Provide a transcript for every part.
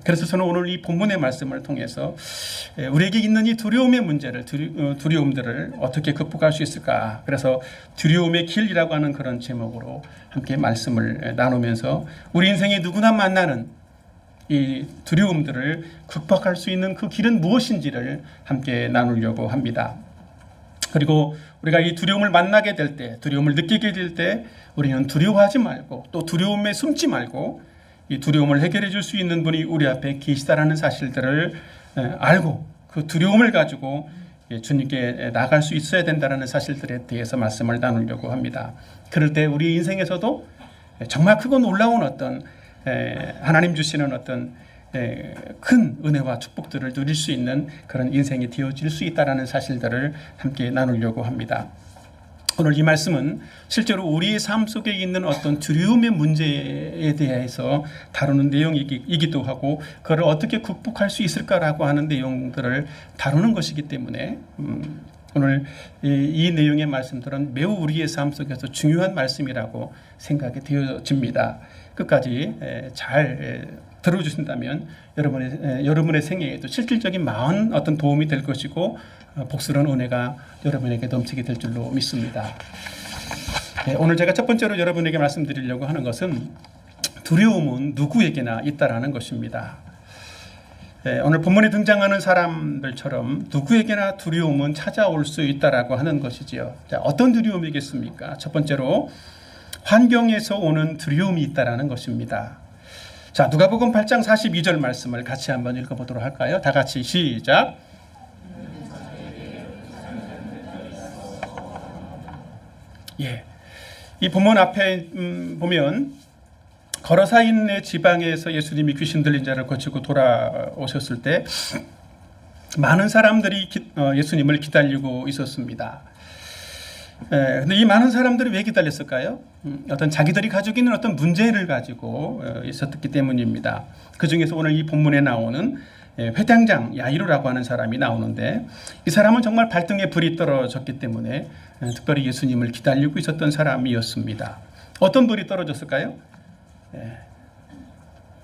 그래서 저는 오늘 이 본문의 말씀을 통해서 우리에게 있는 이 두려움의 문제를, 두려움들을 어떻게 극복할 수 있을까. 그래서 두려움의 길이라고 하는 그런 제목으로 함께 말씀을 나누면서 우리 인생에 누구나 만나는 이 두려움들을 극복할 수 있는 그 길은 무엇인지를 함께 나누려고 합니다. 그리고 우리가 이 두려움을 만나게 될 때, 두려움을 느끼게 될 때 우리는 두려워하지 말고 또 두려움에 숨지 말고 이 두려움을 해결해 줄 수 있는 분이 우리 앞에 계시다라는 사실들을 알고 그 두려움을 가지고 주님께 나갈 수 있어야 된다는 사실들에 대해서 말씀을 나누려고 합니다. 그럴 때 우리 인생에서도 정말 크고 놀라운 어떤 하나님 주시는 어떤 큰 은혜와 축복들을 누릴 수 있는 그런 인생이 되어질 수 있다는 사실들을 함께 나누려고 합니다. 오늘 이 말씀은 실제로 우리의 삶 속에 있는 어떤 두려움의 문제에 대해서 다루는 내용이기도 하고 그걸 어떻게 극복할 수 있을까라고 하는 내용들을 다루는 것이기 때문에 오늘 이 내용의 말씀들은 매우 우리의 삶 속에서 중요한 말씀이라고 생각이 되어집니다. 끝까지 잘 들어주신다면 여러분의 생애에도 실질적인 많은 어떤 도움이 될 것이고 복스러운 은혜가 여러분에게 넘치게 될 줄로 믿습니다. 오늘 제가 첫 번째로 여러분에게 말씀드리려고 하는 것은 두려움은 누구에게나 있다라는 것입니다. 오늘 본문에 등장하는 사람들처럼 누구에게나 두려움은 찾아올 수 있다라고 하는 것이지요. 어떤 두려움이겠습니까? 첫 번째로 환경에서 오는 두려움이 있다라는 것입니다. 자, 누가복음 8장 42절 말씀을 같이 한번 읽어보도록 할까요? 다 같이 시작. 이 본문 앞에 보면 거라사 인의 지방에서 예수님이 귀신 들린 자를 고치고 돌아오셨을 때 많은 사람들이 예수님을 기다리고 있었습니다. 근데 이 많은 사람들이 왜 기다렸을까요? 어떤 자기들이 가지고 있는 어떤 문제를 가지고 있었기 때문입니다. 그 중에서 오늘 이 본문에 나오는 회당장 야이로라고 하는 사람이 나오는데 이 사람은 정말 발등에 불이 떨어졌기 때문에 특별히 예수님을 기다리고 있었던 사람이었습니다. 어떤 불이 떨어졌을까요?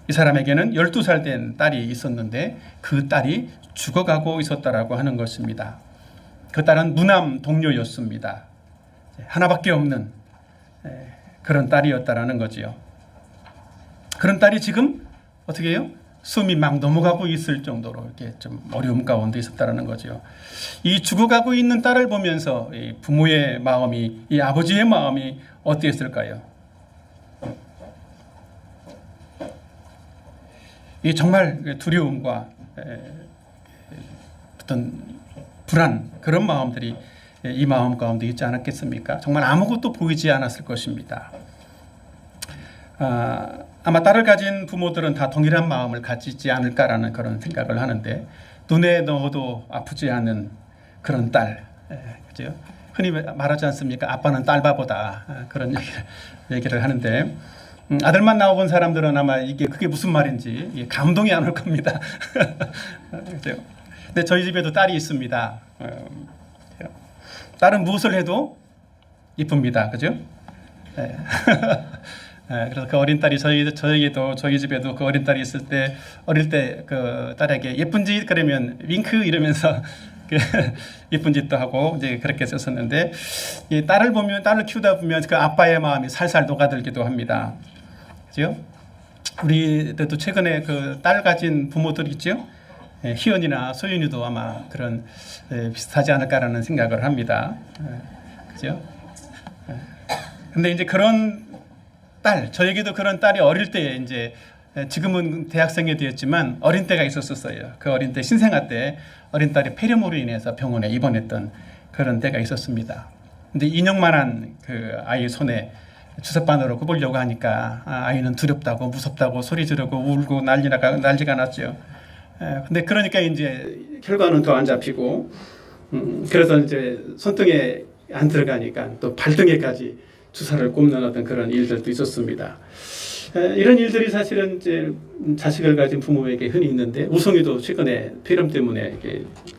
이 사람에게는 12살 된 딸이 있었는데 그 딸이 죽어가고 있었다라고 하는 것입니다. 그 딸은 무남 동료였습니다. 하나밖에 없는 그런 딸이었다라는 거지요. 그런 딸이 지금 어떻게 해요? 숨이 막 넘어가고 있을 정도로 이렇게 좀 어려움 가운데 있었다라는 거죠. 이 죽어가고 있는 딸을 보면서 이 부모의 마음이, 이 아버지의 마음이 어땠을까요? 이 정말 두려움과 어떤 불안, 그런 마음들이 이 마음 가운데 있지 않았겠습니까? 정말 아무것도 보이지 않았을 것입니다. 아마 딸을 가진 부모들은 다 동일한 마음을 가지지 않을까라는 그런 생각을 하는데 눈에 넣어도 아프지 않은 그런 딸, 그죠? 흔히 말하지 않습니까? 아빠는 딸바보다, 그런 얘기를 하는데 아들만 나와본 사람들은 아마 그게 무슨 말인지 감동이 안 올 겁니다. 그죠? 근데 저희 집에도 딸이 있습니다. 딸은 무엇을 해도 이쁩니다. 그죠? 그래서 그 어린 딸이 저희 집에도 그 어린 딸이 있을 때 어릴 때 그 딸에게 예쁜 짓 그러면 윙크 이러면서 예쁜 짓도 하고 이제 그렇게 썼었는데 이 딸을 키우다 보면 그 아빠의 마음이 살살 녹아들기도 합니다. 그죠? 우리도 최근에 그 딸 가진 부모들 있죠? 희연이나 소윤이도 아마 그런 비슷하지 않을까라는 생각을 합니다. 그죠? 근데 이제 그런 딸, 저에게도 그런 딸이 어릴 때에 이제 지금은 대학생이 되었지만 어린 때가 있었어요. 그 어린 때 신생아 때 어린 딸이 폐렴으로 인해서 병원에 입원했던 그런 때가 있었습니다. 근데 인형만한 그 아이 손에 주사바늘로 꼽으려고 하니까 아이는 두렵다고 무섭다고 소리 지르고 울고 난리가 났죠. 근데 그러니까 이제 결과는 더 안 잡히고 그래서 이제 손등에 안 들어가니까 또 발등에까지 주사를 꼽는 어떤 그런 일들도 있었습니다. 이런 일들이 사실은 이제 자식을 가진 부모에게 흔히 있는데 우성이도 최근에 폐렴 때문에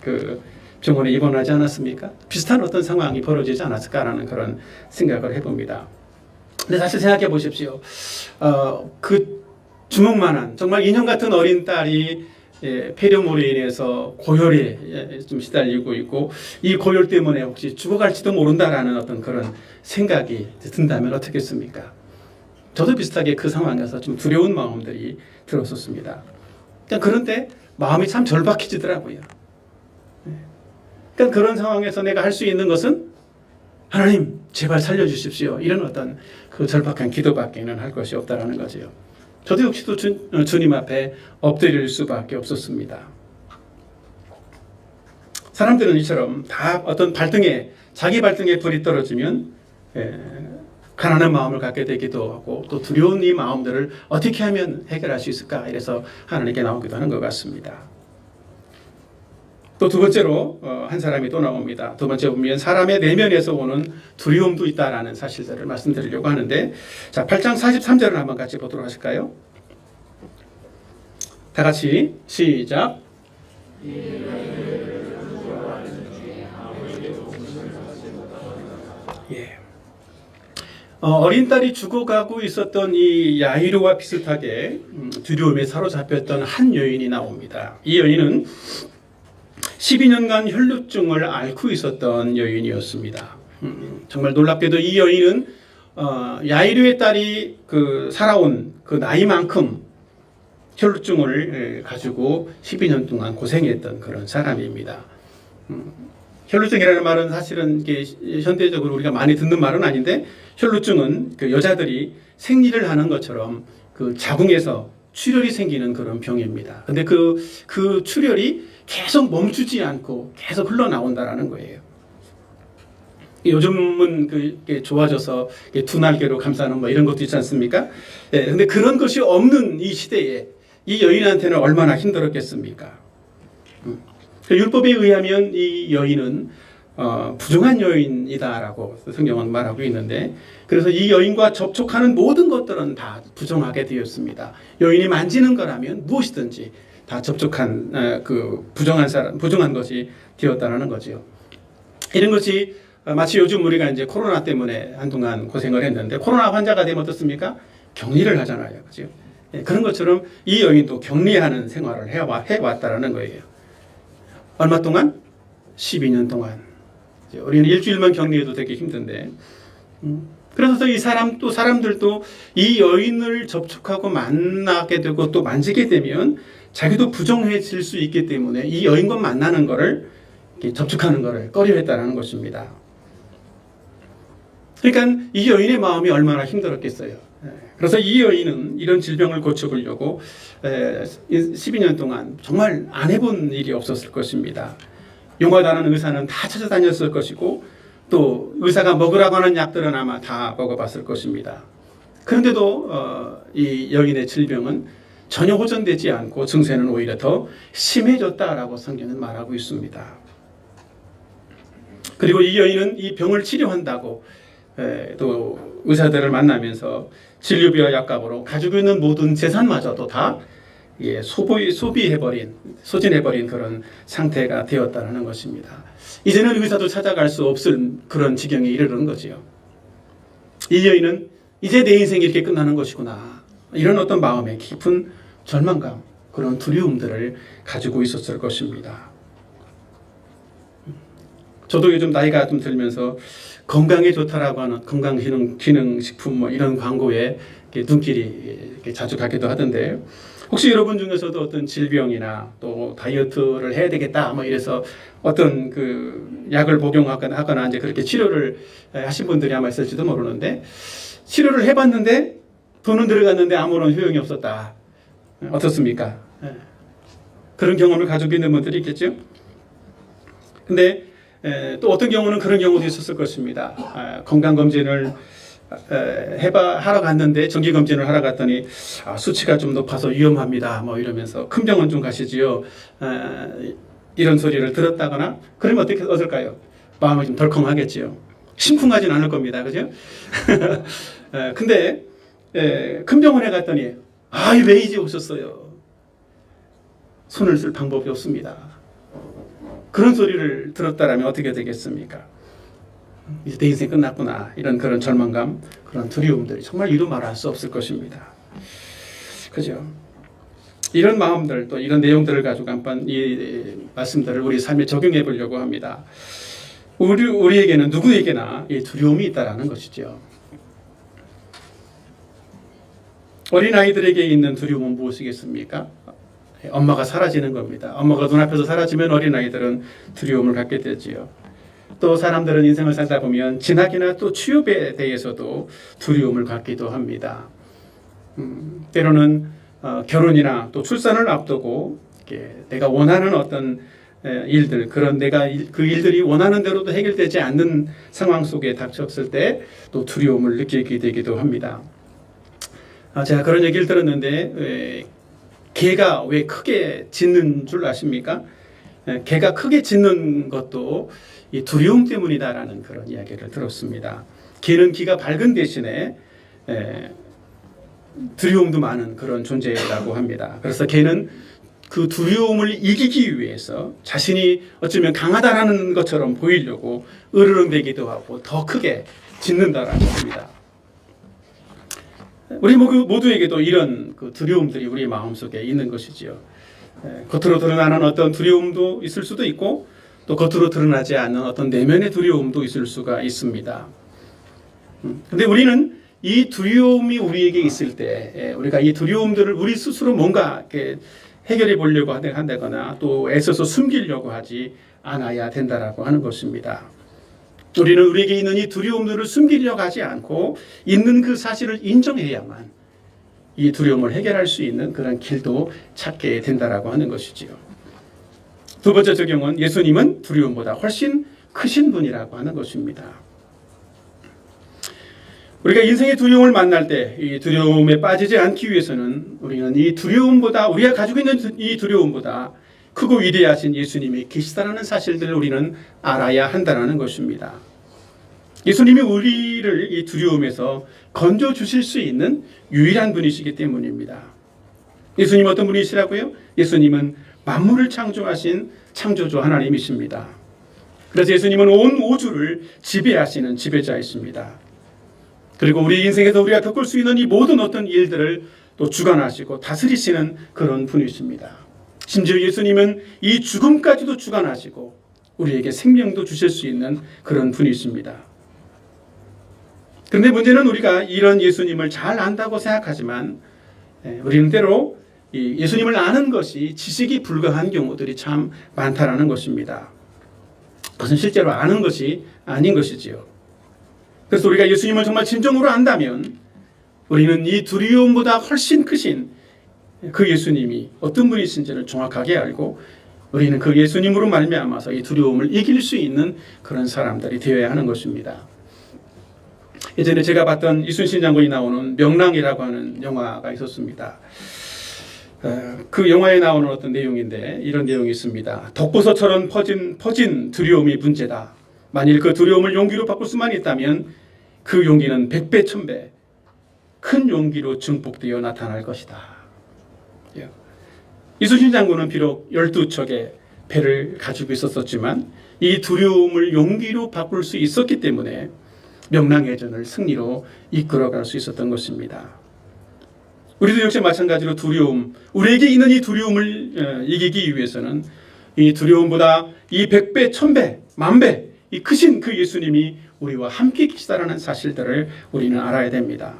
그 병원에 입원하지 않았습니까? 비슷한 어떤 상황이 벌어지지 않았을까라는 그런 생각을 해봅니다. 근데 사실 생각해 보십시오. 그 주먹만한 정말 인형 같은 어린 딸이 폐렴으로 인해서 고열에 좀 시달리고 있고, 이 고열 때문에 혹시 죽어갈지도 모른다라는 어떤 그런 생각이 든다면 어떻겠습니까? 저도 비슷하게 그 상황에서 좀 두려운 마음들이 들었었습니다. 그런데 마음이 참 절박해지더라고요. 그러니까 그런 상황에서 내가 할 수 있는 것은 하나님 제발 살려주십시오, 이런 어떤 그 절박한 기도밖에는 할 것이 없다라는 거죠. 저도 역시도 주님 앞에 엎드릴 수밖에 없었습니다. 사람들은 이처럼 다 어떤 자기 발등에 불이 떨어지면 가난한 마음을 갖게 되기도 하고, 또 두려운 이 마음들을 어떻게 하면 해결할 수 있을까, 이래서 하나님께 나오기도 하는 것 같습니다. 또 두 번째로 한 사람이 또 나옵니다. 두 번째 보면 사람의 내면에서 오는 두려움도 있다라는 사실들을 말씀드리려고 하는데, 자, 8장 43절을 한번 같이 보도록 하실까요? 다 같이 시작. 예. 어린 딸이 죽어가고 있었던 이 야이로와 비슷하게 두려움에 사로잡혔던 한 여인이 나옵니다. 이 여인은 12년간 혈루증을 앓고 있었던 여인이었습니다. 정말 놀랍게도 이 여인은 야이로의 딸이 살아온 그 나이만큼 혈루증을 가지고 12년 동안 고생했던 그런 사람입니다. 혈루증이라는 말은 사실은 이게 현대적으로 우리가 많이 듣는 말은 아닌데, 혈루증은 그 여자들이 생리를 하는 것처럼 그 자궁에서 출혈이 생기는 그런 병입니다. 근데 그 출혈이 계속 멈추지 않고 계속 흘러나온다라는 거예요. 요즘은 그게 좋아져서 두 날개로 감싸는 뭐 이런 것도 있지 않습니까? 네, 근데 그런 것이 없는 이 시대에 이 여인한테는 얼마나 힘들었겠습니까? 율법에 의하면 이 여인은 부정한 여인이다라고 성경은 말하고 있는데, 그래서 이 여인과 접촉하는 모든 것들은 다 부정하게 되었습니다. 여인이 만지는 거라면 무엇이든지 다 접촉한 부정한 것이 되었다는 거죠. 이런 것이 마치 요즘 우리가 이제 코로나 때문에 한동안 고생을 했는데, 코로나 환자가 되면 어떻습니까? 격리를 하잖아요, 그죠? 그런 것처럼 이 여인도 격리하는 생활을 해왔다라는 거예요. 얼마 동안? 12년 동안. 우리는 일주일만 격리해도 되게 힘든데, 그래서 이 사람들도 이 여인을 접촉하고 만나게 되고 또 만지게 되면 자기도 부정해질 수 있기 때문에 이 여인과 만나는 거를, 접촉하는 거를 꺼려했다는 것입니다. 그러니까 이 여인의 마음이 얼마나 힘들었겠어요. 그래서 이 여인은 이런 질병을 고쳐보려고 12년 동안 정말 안 해본 일이 없었을 것입니다. 용하다는 의사는 다 찾아다녔을 것이고, 또 의사가 먹으라고 하는 약들은 아마 다 먹어봤을 것입니다. 그런데도 이 여인의 질병은 전혀 호전되지 않고 증세는 오히려 더 심해졌다라고 성경은 말하고 있습니다. 그리고 이 여인은 이 병을 치료한다고 또 의사들을 만나면서 진료비와 약값으로 가지고 있는 모든 재산마저도 다 소진해버린 그런 상태가 되었다는 것입니다. 이제는 의사도 찾아갈 수 없을 그런 지경에 이르는 거지요. 이 여인은 이제 내 인생이 이렇게 끝나는 것이구나, 이런 어떤 마음의 깊은 절망감, 그런 두려움들을 가지고 있었을 것입니다. 저도 요즘 나이가 좀 들면서 건강에 좋다라고 하는 건강기능식품 뭐 이런 광고에 눈길이 이렇게 자주 가기도 하던데, 혹시 여러분 중에서도 어떤 질병이나 또 다이어트를 해야 되겠다 뭐 이래서 어떤 그 약을 복용하거나 이제 그렇게 치료를 하신 분들이 아마 있을지도 모르는데, 치료를 해봤는데 돈은 들어갔는데 아무런 효용이 없었다. 어떻습니까? 그런 경험을 가지고 있는 분들이 있겠죠. 근데 또 어떤 경우는 그런 경우도 있었을 것입니다. 건강검진을 하러 갔는데, 정기검진을 하러 갔더니 수치가 좀 높아서 위험합니다 뭐 이러면서 큰 병원 좀 가시지요, 이런 소리를 들었다거나, 그러면 어떨까요? 마음이 좀 덜컹하겠지요. 심쿵하진 않을 겁니다, 그죠? 근데 큰 병원에 갔더니 왜 이제 오셨어요? 손을 쓸 방법이 없습니다. 그런 소리를 들었다라면 어떻게 되겠습니까? 이제 내 인생 끝났구나, 이런 그런 절망감, 그런 두려움들이 정말 이루 말할 수 없을 것입니다. 그죠? 이런 마음들 또 이런 내용들을 가지고 한번 이 말씀들을 우리 삶에 적용해 보려고 합니다. 우리에게는 누구에게나 이 두려움이 있다라는 것이죠. 어린아이들에게 있는 두려움은 무엇이겠습니까? 엄마가 사라지는 겁니다. 엄마가 눈앞에서 사라지면 어린아이들은 두려움을 갖게 되지요. 또 사람들은 인생을 살다 보면 진학이나 또 취업에 대해서도 두려움을 갖기도 합니다. 때로는 결혼이나 또 출산을 앞두고 내가 원하는 어떤 일들, 그런 내가 그 일들이 원하는 대로도 해결되지 않는 상황 속에 닥쳤을 때 또 두려움을 느끼게 되기도 합니다. 제가 그런 얘기를 들었는데 개가 왜 크게 짖는 줄 아십니까? 개가 크게 짖는 것도 이 두려움 때문이다라는 그런 이야기를 들었습니다. 개는 귀가 밝은 대신에 두려움도 많은 그런 존재라고 합니다. 그래서 개는 그 두려움을 이기기 위해서 자신이 어쩌면 강하다라는 것처럼 보이려고 으르렁대기도 하고 더 크게 짖는다라고 합니다. 우리 모두에게도 이런 그 두려움들이 우리 마음속에 있는 것이지요. 겉으로 드러나는 어떤 두려움도 있을 수도 있고 또 겉으로 드러나지 않는 어떤 내면의 두려움도 있을 수가 있습니다. 근데 우리는 이 두려움이 우리에게 있을 때 우리가 이 두려움들을 우리 스스로 뭔가 이렇게 해결해 보려고 한다거나 또 애써서 숨기려고 하지 않아야 된다라고 하는 것입니다. 우리는 우리에게 있는 이 두려움들을 숨기려고 하지 않고 있는 그 사실을 인정해야만 이 두려움을 해결할 수 있는 그런 길도 찾게 된다라고 하는 것이지요. 두 번째 적용은 예수님은 두려움보다 훨씬 크신 분이라고 하는 것입니다. 우리가 인생의 두려움을 만날 때 이 두려움에 빠지지 않기 위해서는 우리는 이 두려움보다 우리가 가지고 있는 이 두려움보다 크고 위대하신 예수님이 계시다라는 사실들을 우리는 알아야 한다는 것입니다. 예수님이 우리를 이 두려움에서 건져 주실 수 있는 유일한 분이시기 때문입니다. 예수님 어떤 분이시라고요? 예수님은 만물을 창조하신 창조주 하나님이십니다. 그래서 예수님은 온 우주를 지배하시는 지배자이십니다. 그리고 우리 인생에서 우리가 겪을 수 있는 이 모든 어떤 일들을 또 주관하시고 다스리시는 그런 분이십니다. 심지어 예수님은 이 죽음까지도 주관하시고 우리에게 생명도 주실 수 있는 그런 분이십니다. 그런데 문제는 우리가 이런 예수님을 잘 안다고 생각하지만 우리는 때로 예수님을 아는 것이 지식이 불가한 경우들이 참 많다라는 것입니다. 그것은 실제로 아는 것이 아닌 것이지요. 그래서 우리가 예수님을 정말 진정으로 안다면 우리는 이 두려움보다 훨씬 크신 그 예수님이 어떤 분이신지를 정확하게 알고 우리는 그 예수님으로 말미암아서 이 두려움을 이길 수 있는 그런 사람들이 되어야 하는 것입니다. 예전에 제가 봤던 이순신 장군이 나오는 명랑이라고 하는 영화가 있었습니다. 그 영화에 나오는 어떤 내용인데 이런 내용이 있습니다. 독버섯처럼 퍼진 두려움이 문제다. 만일 그 두려움을 용기로 바꿀 수만 있다면 그 용기는 100배, 1000배 큰 용기로 증폭되어 나타날 것이다. 이순신 장군은 비록 12척의 배를 가지고 있었지만 이 두려움을 용기로 바꿀 수 있었기 때문에 명랑해전을 승리로 이끌어갈 수 있었던 것입니다. 우리도 역시 마찬가지로 두려움, 우리에게 있는 이 두려움을 이기기 위해서는 이 두려움보다 이 100배, 1000배, 10,000배 이 크신 그 예수님이 우리와 함께 계시다라는 사실들을 우리는 알아야 됩니다.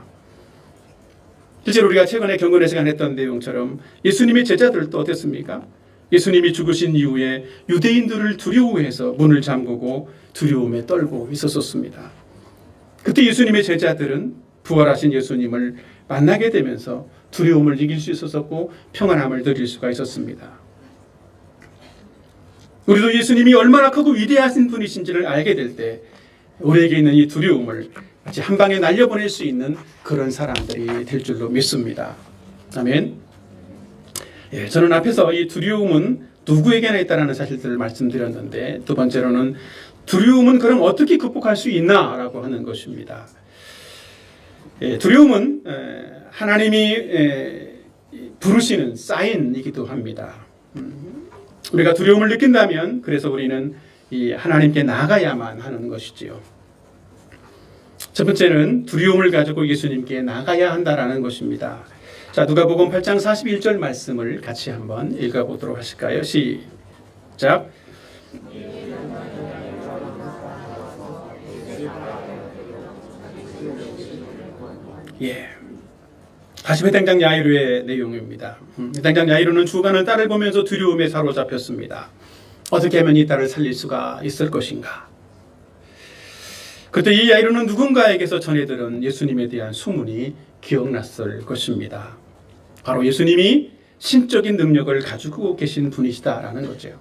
실제로 우리가 최근에 경건의 시간 했던 내용처럼 예수님의 제자들도 어땠습니까? 예수님이 죽으신 이후에 유대인들을 두려워해서 문을 잠그고 두려움에 떨고 있었습니다. 그때 예수님의 제자들은 부활하신 예수님을 만나게 되면서 두려움을 이길 수 있었고 평안함을 누릴 수가 있었습니다. 우리도 예수님이 얼마나 크고 위대하신 분이신지를 알게 될 때 우리에게 있는 이 두려움을 마치 한 방에 날려보낼 수 있는 그런 사람들이 될 줄로 믿습니다. 아멘. 저는 앞에서 이 두려움은 누구에게나 있다는 사실들을 말씀드렸는데 두 번째로는 두려움은 그럼 어떻게 극복할 수 있나라고 하는 것입니다. 두려움은 하나님이 부르시는 사인이기도 합니다. 우리가 두려움을 느낀다면 그래서 우리는 이 하나님께 나가야만 하는 것이지요. 첫 번째는 두려움을 가지고 예수님께 나가야 한다라는 것입니다. 자, 누가복음 8장 41절 말씀을 같이 한번 읽어보도록 하실까요? 시작. 예. 다시 회당장 야이로의 내용입니다. 회당장 야이로는 죽어가는 딸을 보면서 두려움에 사로잡혔습니다. 어떻게 하면 이 딸을 살릴 수가 있을 것인가? 그때 이 야이로는 누군가에게서 전해 들은 예수님에 대한 소문이 기억났을 것입니다. 바로 예수님이 신적인 능력을 가지고 계신 분이시다라는 거죠.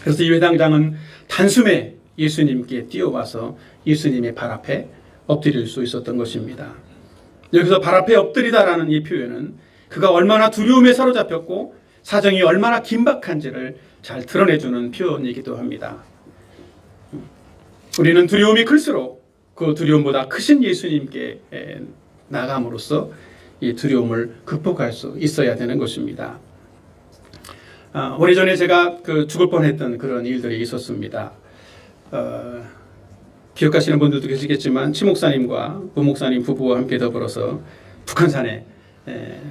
그래서 이 회당장은 단숨에 예수님께 뛰어와서 예수님의 발 앞에 엎드릴 수 있었던 것입니다. 여기서 발 앞에 엎드리다라는 이 표현은 그가 얼마나 두려움에 사로잡혔고 사정이 얼마나 긴박한지를 잘 드러내주는 표현이기도 합니다. 우리는 두려움이 클수록 그 두려움보다 크신 예수님께 나감으로써 이 두려움을 극복할 수 있어야 되는 것입니다. 오래전에 제가 죽을 뻔했던 그런 일들이 있었습니다. 기억하시는 분들도 계시겠지만 치목사님과 부목사님 부부와 함께 더불어서 북한산에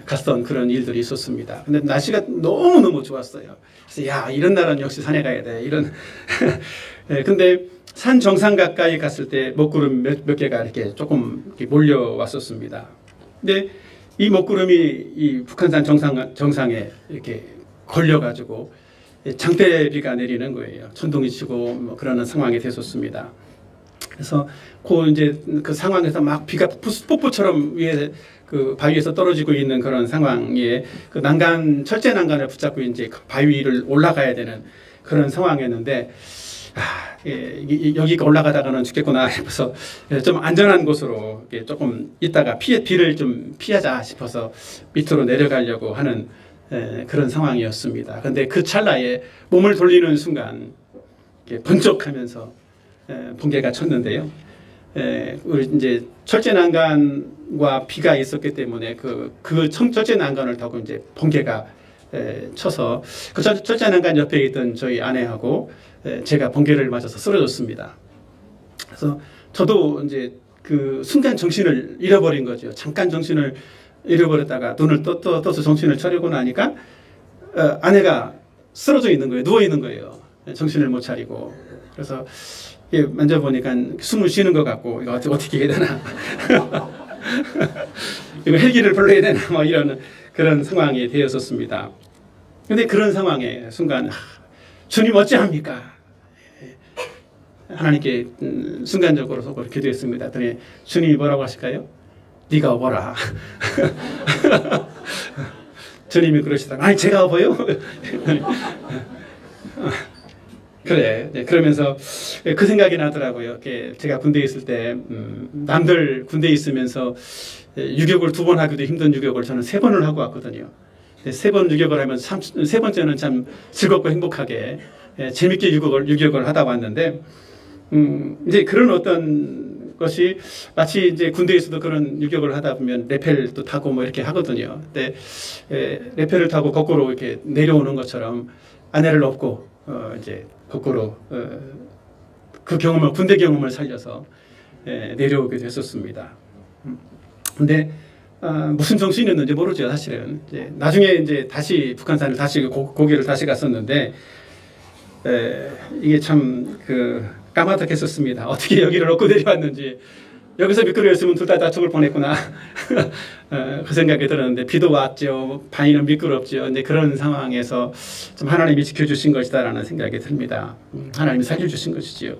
갔던 그런 일들이 있었습니다. 근데 날씨가 너무너무 좋았어요. 그래서 야, 이런 날은 역시 산에 가야 돼. 이런. 근데 산 정상 가까이 갔을 때 먹구름 몇 개가 이렇게 조금 이렇게 몰려왔었습니다. 근데 이 먹구름이 이 북한산 정상에 이렇게 걸려가지고 장대비가 내리는 거예요. 천둥이 치고 뭐 그러는 상황이 됐었습니다. 그래서 그 상황에서 막 비가 폭포처럼 위에 그 바위에서 떨어지고 있는 그런 상황에 그 철제 난간을 붙잡고 이제 그 바위를 올라가야 되는 그런 상황이었는데 여기가 올라가다가는 죽겠구나 싶어서 좀 안전한 곳으로 조금 있다가 비를 좀 피하자 싶어서 밑으로 내려가려고 하는 그런 상황이었습니다. 그런데 그 찰나에 몸을 돌리는 순간 번쩍하면서 번개가 쳤는데요. 우리 이제 철제 난간과 비가 있었기 때문에 그 철제 난간을 타고 이제 번개가 쳐서 그 철제 난간 옆에 있던 저희 아내하고 제가 번개를 맞아서 쓰러졌습니다. 그래서 저도 이제 그 순간 정신을 잃어버린 거죠. 잠깐 정신을 잃어버렸다가 눈을 떠서 정신을 차리고 나니까 아내가 쓰러져 있는 거예요. 누워 있는 거예요. 정신을 못 차리고. 그래서 만져보니까 숨을 쉬는 것 같고 이거 어떻게 해야 되나 이거 헬기를 불러야 되나 뭐 이런 그런 상황이 되었었습니다. 그런데 그런 상황에 순간 주님 어찌합니까? 하나님께 순간적으로 속으로 기도했습니다. 그랬더니 주님이 뭐라고 하실까요? 네가 업어라. 주님이 그러시다가 아니 제가 업어요? 그래. 그러면서 그 생각이 나더라고요. 제가 군대에 있을 때 남들 군대에 있으면서 유격을 2번 하기도 힘든 유격을 저는 3번을 하고 왔거든요. 3번 유격을 하면 세 번째는 참 즐겁고 행복하게 재밌게 유격을 하다 왔는데 이제 그런 어떤 것이 마치 이제 군대에서도 그런 유격을 하다 보면 레펠도 타고 뭐 이렇게 하거든요. 근데 레펠을 타고 거꾸로 이렇게 내려오는 것처럼 아내를 업고 이제 거꾸로 그 경험을 군대 경험을 살려서 내려오게 됐었습니다. 근데 무슨 정신이었는지 모르죠, 사실은. 이제 나중에 이제 다시 북한산을 다시 고개를 다시 갔었는데 이게 참 까마득했었습니다. 어떻게 여기를 얻고 내려왔는지. 여기서 미끄러웠으면 둘 다 죽을 뻔했구나. 그 생각이 들었는데 비도 왔죠. 바위는 미끄럽죠. 근데 그런 상황에서 좀 하나님이 지켜주신 것이다라는 생각이 듭니다. 하나님이 살려주신 것이지요.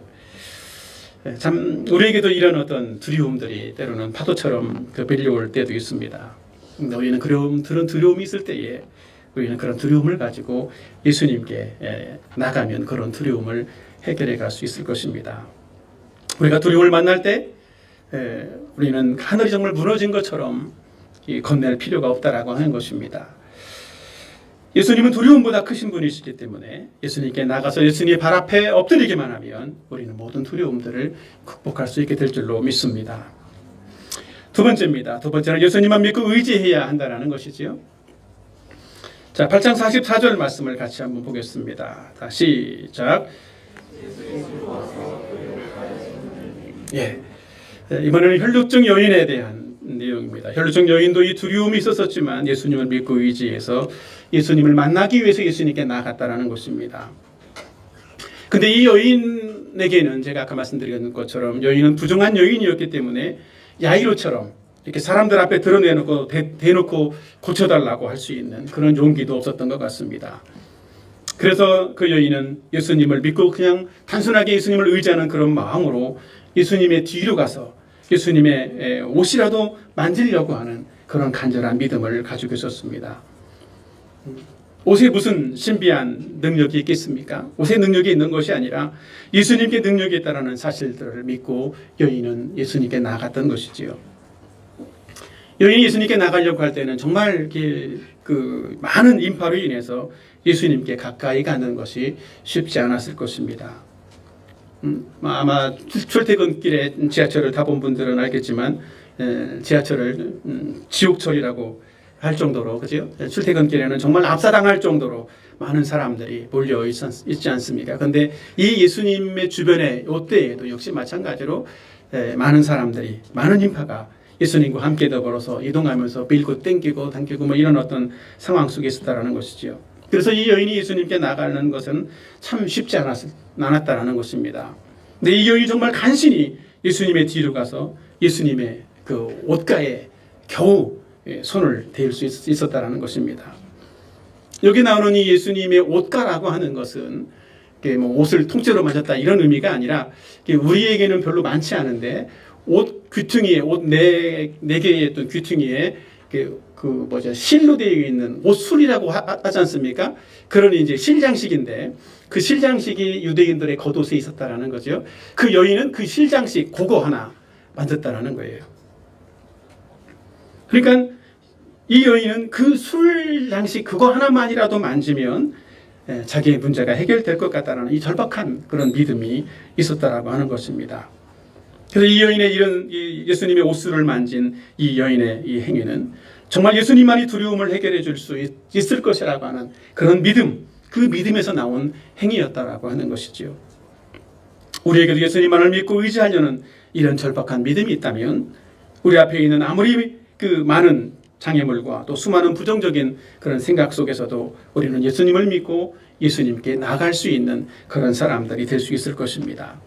참 우리에게도 이런 어떤 두려움들이 때로는 파도처럼 밀려올 때도 있습니다. 우리는 그런 두려움이 있을 때에 우리는 그런 두려움을 가지고 예수님께 나가면 그런 두려움을 해결해 갈 수 있을 것입니다. 우리가 두려움을 만날 때 우리는 하늘이 정말 무너진 것처럼 겁낼 필요가 없다라고 하는 것입니다. 예수님은 두려움보다 크신 분이시기 때문에 예수님께 나가서 예수님의 발 앞에 엎드리기만 하면 우리는 모든 두려움들을 극복할 수 있게 될 줄로 믿습니다. 두 번째입니다. 두 번째는 예수님만 믿고 의지해야 한다는 것이지요. 자, 8장 44절 말씀을 같이 한번 보겠습니다. 다 시작. 예. 이번에는 혈루증 여인에 대한 내용입니다. 혈루증 여인도 이 두려움이 있었지만 예수님을 믿고 의지해서 예수님을 만나기 위해서 예수님께 나아갔다는 것입니다. 근데 이 여인에게는 제가 아까 말씀드린 것처럼 여인은 부정한 여인이었기 때문에 야이로처럼 이렇게 사람들 앞에 드러내놓고 대놓고 고쳐달라고 할 수 있는 그런 용기도 없었던 것 같습니다. 그래서 그 여인은 예수님을 믿고 그냥 단순하게 예수님을 의지하는 그런 마음으로 예수님의 뒤로 가서 예수님의 옷이라도 만지려고 하는 그런 간절한 믿음을 가지고 있었습니다. 옷에 무슨 신비한 능력이 있겠습니까? 옷에 능력이 있는 것이 아니라 예수님께 능력이 있다는 사실들을 믿고 여인은 예수님께 나아갔던 것이지요. 여인이 예수님께 나가려고 할 때는 정말 그 많은 인파로 인해서 예수님께 가까이 가는 것이 쉽지 않았을 것입니다. 아마 출퇴근길에 지하철을 타본 분들은 알겠지만 지하철을 지옥철이라고 할 정도로, 그죠? 출퇴근길에는 정말 압사당할 정도로 많은 사람들이 몰려 있지 않습니까? 그런데 이 예수님의 주변에 이때에도 역시 마찬가지로 많은 사람들이, 많은 인파가 예수님과 함께 더불어서 이동하면서 밀고 땡기고 당기고 뭐 이런 어떤 상황 속에 있었다는 것이죠. 그래서 이 여인이 예수님께 나가는 것은 참 쉽지 않았다는 것입니다. 근데 이 여인이 정말 간신히 예수님의 뒤로 가서 예수님의 그 옷가에 겨우 손을 대일 수 있었다는 것입니다. 여기 나오는 이 예수님의 옷가라고 하는 것은 뭐 옷을 통째로 만졌다 이런 의미가 아니라 우리에게는 별로 많지 않은데 옷 귀퉁이에 옷 네 개의 어떤 귀퉁이에 실로 되어 있는 옷술이라고 하지 않습니까? 그런 이제 실장식인데 그 실장식이 유대인들의 겉옷에 있었다라는 거죠. 그 여인은 그 실장식 그거 하나 만졌다라는 거예요. 그러니까 이 여인은 그 술장식 그거 하나만이라도 만지면 자기의 문제가 해결될 것 같다는 이 절박한 그런 믿음이 있었다라고 하는 것입니다. 그래서 이 여인의 이런 예수님의 옷술을 만진 이 여인의 이 행위는 정말 예수님만이 두려움을 해결해 줄 수 있을 것이라고 하는 그런 믿음, 그 믿음에서 나온 행위였다라고 하는 것이지요. 우리에게도 예수님만을 믿고 의지하려는 이런 절박한 믿음이 있다면 우리 앞에 있는 아무리 그 많은 장애물과 또 수많은 부정적인 그런 생각 속에서도 우리는 예수님을 믿고 예수님께 나아갈 수 있는 그런 사람들이 될 수 있을 것입니다.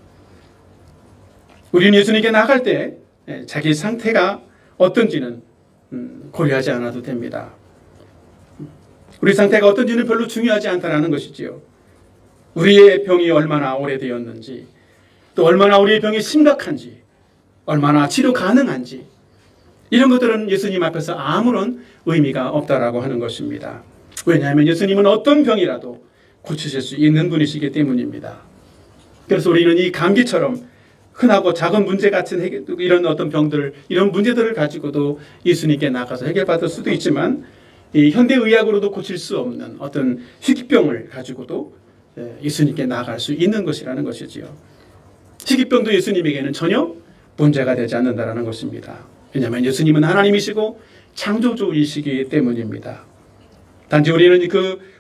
우리는 예수님께 나아갈 때 자기 상태가 어떤지는 고려하지 않아도 됩니다. 우리 상태가 어떤지는 별로 중요하지 않다는 것이지요. 우리의 병이 얼마나 오래되었는지, 또 얼마나 우리의 병이 심각한지, 얼마나 치료 가능한지, 이런 것들은 예수님 앞에서 아무런 의미가 없다라고 하는 것입니다. 왜냐하면 예수님은 어떤 병이라도 고치실 수 있는 분이시기 때문입니다. 그래서 우리는 이 감기처럼 흔하고 작은 문제 같은 이런 어떤 병들, 이런 문제들을 가지고도 예수님께 나가서 해결받을 수도 있지만 이 현대의학으로도 고칠 수 없는 어떤 희귀병을 가지고도 예수님께 나아갈 수 있는 것이라는 것이지요. 희귀병도 예수님에게는 전혀 문제가 되지 않는다는 것입니다. 왜냐하면 예수님은 하나님이시고 창조주이시기 때문입니다. 단지 우리는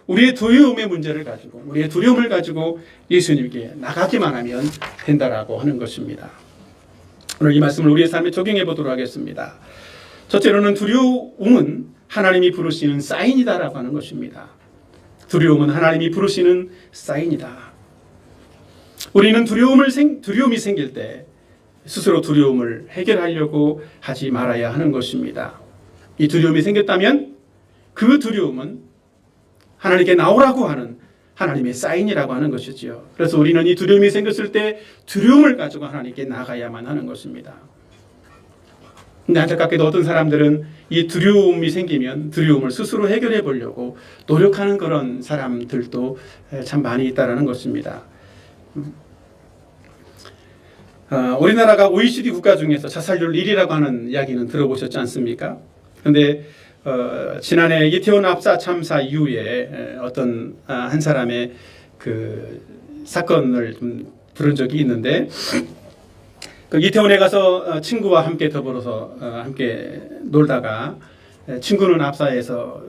우리의 두려움의 문제를 가지고, 우리의 두려움을 가지고 예수님께 나가기만 하면 된다라고 하는 것입니다. 오늘 이 말씀을 우리의 삶에 적용해 보도록 하겠습니다. 첫째로는 두려움은 하나님이 부르시는 사인이다라고 하는 것입니다. 두려움은 하나님이 부르시는 사인이다. 우리는 두려움이 생길 때 스스로 두려움을 해결하려고 하지 말아야 하는 것입니다. 이 두려움이 생겼다면 그 두려움은 하나님께 나오라고 하는 하나님의 사인이라고 하는 것이지요. 그래서 우리는 이 두려움이 생겼을 때 두려움을 가지고 하나님께 나가야만 하는 것입니다. 근데 안타깝게도 어떤 사람들은 이 두려움이 생기면 두려움을 스스로 해결해 보려고 노력하는 그런 사람들도 참 많이 있다는 것입니다. 우리나라가 OECD 국가 중에서 자살률 1위라고 하는 이야기는 들어보셨지 않습니까? 그런데 지난해 이태원 압사 참사 이후에 어떤 한 사람의 그 사건을 좀 들은 적이 있는데, 그 이태원에 가서 친구와 함께 더불어서 함께 놀다가 친구는 압사해서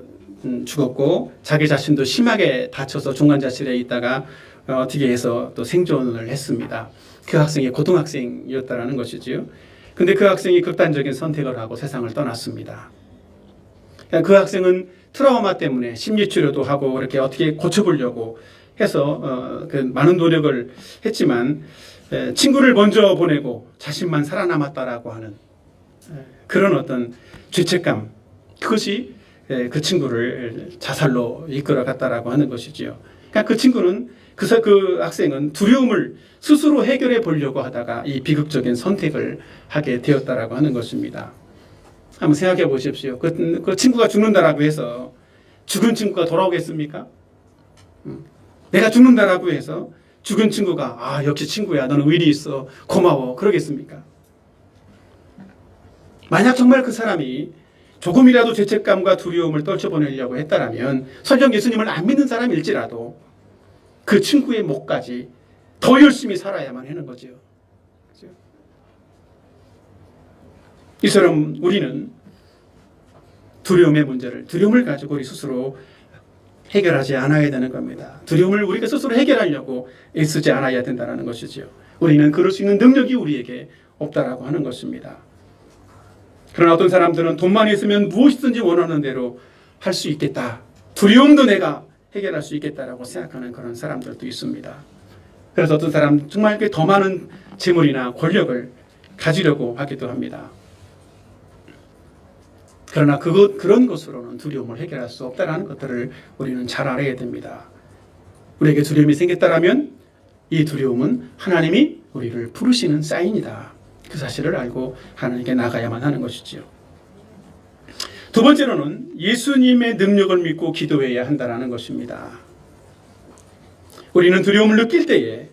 죽었고 자기 자신도 심하게 다쳐서 중환자실에 있다가 어떻게 해서 또 생존을 했습니다. 그 학생이 고등학생이었다라는 것이지요. 근데 그 학생이 극단적인 선택을 하고 세상을 떠났습니다. 그 학생은 트라우마 때문에 심리치료도 하고 이렇게 어떻게 고쳐보려고 해서 그 많은 노력을 했지만 친구를 먼저 보내고 자신만 살아남았다라고 하는 그런 어떤 죄책감, 그것이 그 친구를 자살로 이끌어갔다라고 하는 것이지요. 그러니까 그 친구는 그 학생은 두려움을 스스로 해결해 보려고 하다가 이 비극적인 선택을 하게 되었다라고 하는 것입니다. 한번 생각해 보십시오. 그 친구가 죽는다라고 해서 죽은 친구가 돌아오겠습니까? 내가 죽는다라고 해서 죽은 친구가 역시 친구야, 너는 의리 있어, 고마워, 그러겠습니까? 만약 정말 그 사람이 조금이라도 죄책감과 두려움을 떨쳐보내려고 했다라면 설령 예수님을 안 믿는 사람일지라도 그 친구의 목까지 더 열심히 살아야만 하는 거죠. 이처럼 우리는 두려움의 문제를, 두려움을 가지고 우리 스스로 해결하지 않아야 되는 겁니다. 두려움을 우리가 스스로 해결하려고 애쓰지 않아야 된다는 것이죠. 우리는 그럴 수 있는 능력이 우리에게 없다라고 하는 것입니다. 그러나 어떤 사람들은 돈만 있으면 무엇이든지 원하는 대로 할 수 있겠다. 두려움도 내가 해결할 수 있겠다라고 생각하는 그런 사람들도 있습니다. 그래서 어떤 사람 정말 더 많은 재물이나 권력을 가지려고 하기도 합니다. 그러나 그런 것으로는 두려움을 해결할 수 없다는 것들을 우리는 잘 알아야 됩니다. 우리에게 두려움이 생겼다면 이 두려움은 하나님이 우리를 부르시는 사인이다. 그 사실을 알고 하나님께 나가야만 하는 것이지요. 두 번째로는 예수님의 능력을 믿고 기도해야 한다는 것입니다. 우리는 두려움을 느낄 때에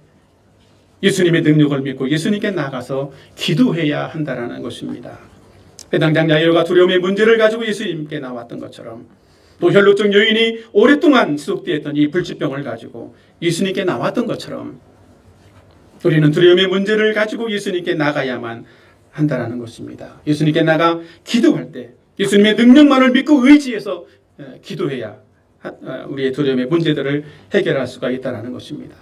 예수님의 능력을 믿고 예수님께 나가서 기도해야 한다는 것입니다. 배당장 야이로가 두려움의 문제를 가지고 예수님께 나왔던 것처럼 또 혈루증 여인이 오랫동안 지속되었던 이 불치병을 가지고 예수님께 나왔던 것처럼 우리는 두려움의 문제를 가지고 예수님께 나가야만 한다는 것입니다. 예수님께 나가 기도할 때 예수님의 능력만을 믿고 의지해서 기도해야 우리의 두려움의 문제들을 해결할 수가 있다는 것입니다.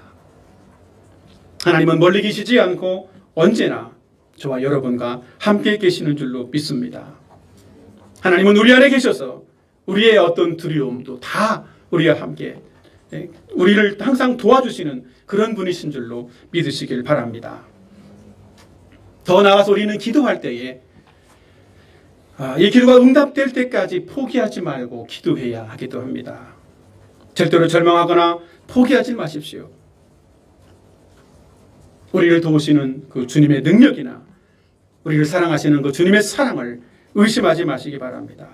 하나님은 멀리 계시지 않고 언제나 저와 여러분과 함께 계시는 줄로 믿습니다. 하나님은 우리 안에 계셔서 우리의 어떤 두려움도 다 우리와 함께 우리를 항상 도와주시는 그런 분이신 줄로 믿으시길 바랍니다. 더 나아가서 우리는 기도할 때에 이 기도가 응답될 때까지 포기하지 말고 기도해야 하기도 합니다. 절대로 절망하거나 포기하지 마십시오. 우리를 도우시는 그 주님의 능력이나 우리를 사랑하시는 그 주님의 사랑을 의심하지 마시기 바랍니다.